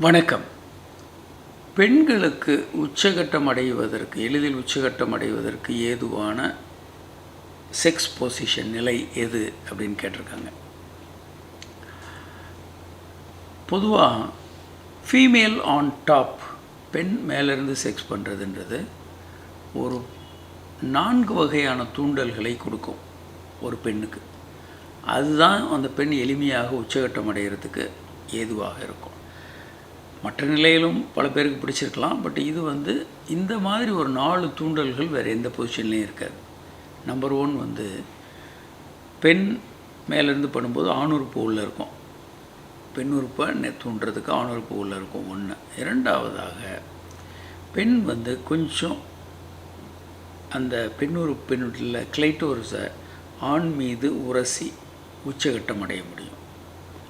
வணக்கம். பெண்களுக்கு உச்சகட்டம் அடைவதற்கு எளிதில் உச்சகட்டம் அடைவதற்கு ஏதுவான செக்ஸ் பொசிஷன் நிலை எது அப்படின்னு கேட்டிருக்காங்க. பொதுவாக ஃபீமேல் ஆன் டாப், பெண் மேலேருந்து செக்ஸ் பண்ணுறதுன்றது ஒரு 4 வகையான தூண்டல்களை கொடுக்கும் ஒரு பெண்ணுக்கு. அதுதான் அந்த பெண் எளிமையாக உச்சகட்டம் அடைகிறதுக்கு ஏதுவாக இருக்கும். மற்ற நிலையிலும் பல பேருக்கு பிடிச்சிருக்கலாம். பட் இது இந்த மாதிரி ஒரு 4 தூண்டல்கள் வேறு எந்த பொசிஷன்லேயும் இருக்காது. நம்பர் 1 பெண் மேலேருந்து பண்ணும்போது ஆணுறுப்பு உள்ளே இருக்கும். பெண் உறுப்பை தூண்டுறதுக்கு ஆணுறுப்பு உள்ளே இருக்கும். 1. இரண்டாவதாக பெண் கொஞ்சம் அந்த பெண் உறுப்பினுள்ள கிளைட்டோரிஸை ஆண் மீது உரசி உச்சகட்டம் அடைய முடியும்.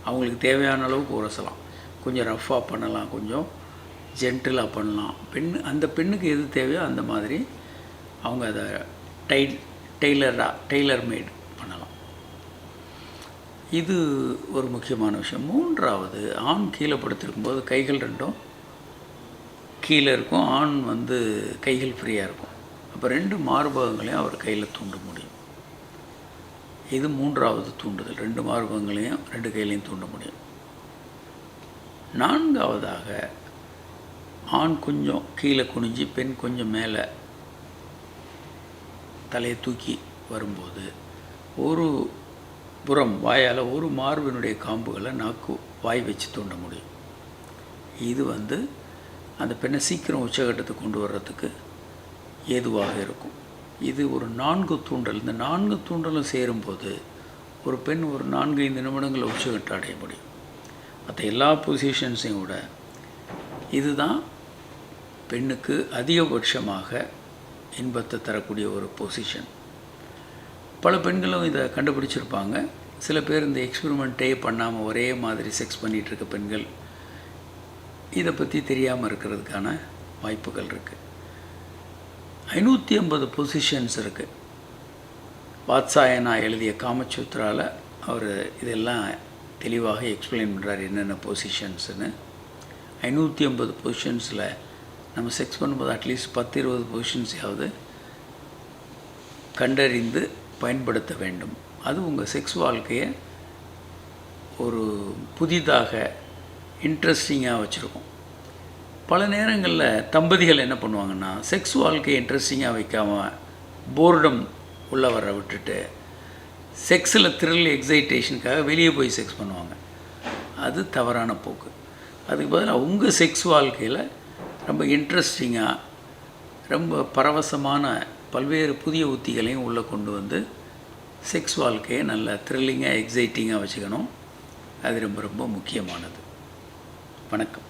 அவங்களுக்கு தேவையான அளவுக்கு உரசலாம், கொஞ்சம் ரஃப்பாக பண்ணலாம், கொஞ்சம் ஜென்டிலாக பண்ணலாம். அந்த பெண்ணுக்கு எது தேவையோ அந்த மாதிரி அவங்க அதை டெய்லர் மேட் பண்ணலாம். இது ஒரு முக்கியமான விஷயம். 3வது, ஆண் கீழே படுத்திருக்கும்போது கைகள் 2ம் கீழே இருக்கும். ஆண் கைகள் ஃப்ரீயாக இருக்கும். அப்போ 2 மார்பகங்களையும் அவர் கையில் தூண்ட முடியும். இது 3வது தூண்டுதல். 2 மார்பகங்களையும் 2 கையிலையும் தூண்ட முடியும். 4வதாக ஆண் கொஞ்சம் கீழே குனிஞ்சு பெண் கொஞ்சம் மேலே தலையை தூக்கி வரும்போது ஒரு புறம் வாயால் ஒரு மார்பினுடைய காம்புகளை வாய் வச்சு தூண்ட முடியும். இது அந்த பெண்ணை சீக்கிரம் உச்சகட்டத்தை கொண்டு வர்றதுக்கு ஏதுவாக இருக்கும். இது ஒரு 4 தூண்டல். இந்த 4 தூண்டலும் சேரும்போது ஒரு பெண் ஒரு 4-5 நிமிடங்களில் உச்சகட்டம் அடைய முடியும். மற்ற எல்லா பொசிஷன்ஸையும் விட இதுதான் பெண்ணுக்கு அதிகபட்சமாக இன்பத்தை தரக்கூடிய ஒரு பொசிஷன். பல பெண்களும் இதை கண்டுபிடிச்சிருப்பாங்க. சில பேர் இந்த எக்ஸ்பெரிமெண்ட்டே பண்ணாமல் ஒரே மாதிரி செக்ஸ் பண்ணிகிட்ருக்க பெண்கள் இதை பற்றி தெரியாமல் இருக்கிறதுக்கான வாய்ப்புகள் இருக்குது. 550 பொசிஷன்ஸ் இருக்குது. வாத்சாயனா எழுதிய காமசூத்ராவில் அவர் இதெல்லாம் தெளிவாக எக்ஸ்பிளைன் பண்ணுறார் என்னென்ன பொசிஷன்ஸுன்னு. 550 பொசிஷன்ஸில் நம்ம செக்ஸ் பண்ணும்போது அட்லீஸ்ட் 10-20 பொசிஷன்ஸையாவது கண்டறிந்து பயன்படுத்த வேண்டும். அது உங்கள் செக்ஸ் வாழ்க்கையை ஒரு புதிதாக இன்ட்ரெஸ்டிங்காக வச்சுருக்கும். பல நேரங்களில் தம்பதிகள் என்ன பண்ணுவாங்கன்னா, செக்ஸ் வாழ்க்கையை இன்ட்ரெஸ்டிங்காக வைக்காமல் போர்டம் உள்ள வர விட்டுட்டு செக்ஸில் த்ரில் எக்ஸைட்டேஷனுக்காக வெளியே போய் செக்ஸ் பண்ணுவாங்க. அது தவறான போக்கு. அதுக்கு பதிலாக உங்கள் செக்ஸ் வாழ்க்கையில் ரொம்ப இன்ட்ரெஸ்டிங்காக, ரொம்ப பரவசமான பல்வேறு புதிய உத்திகளையும் உள்ளே கொண்டு செக்ஸ் வாழ்க்கையை நல்ல த்ரில்லிங்காக எக்ஸைட்டிங்காக வச்சுக்கணும். அது ரொம்ப ரொம்ப முக்கியமானது. வணக்கம்.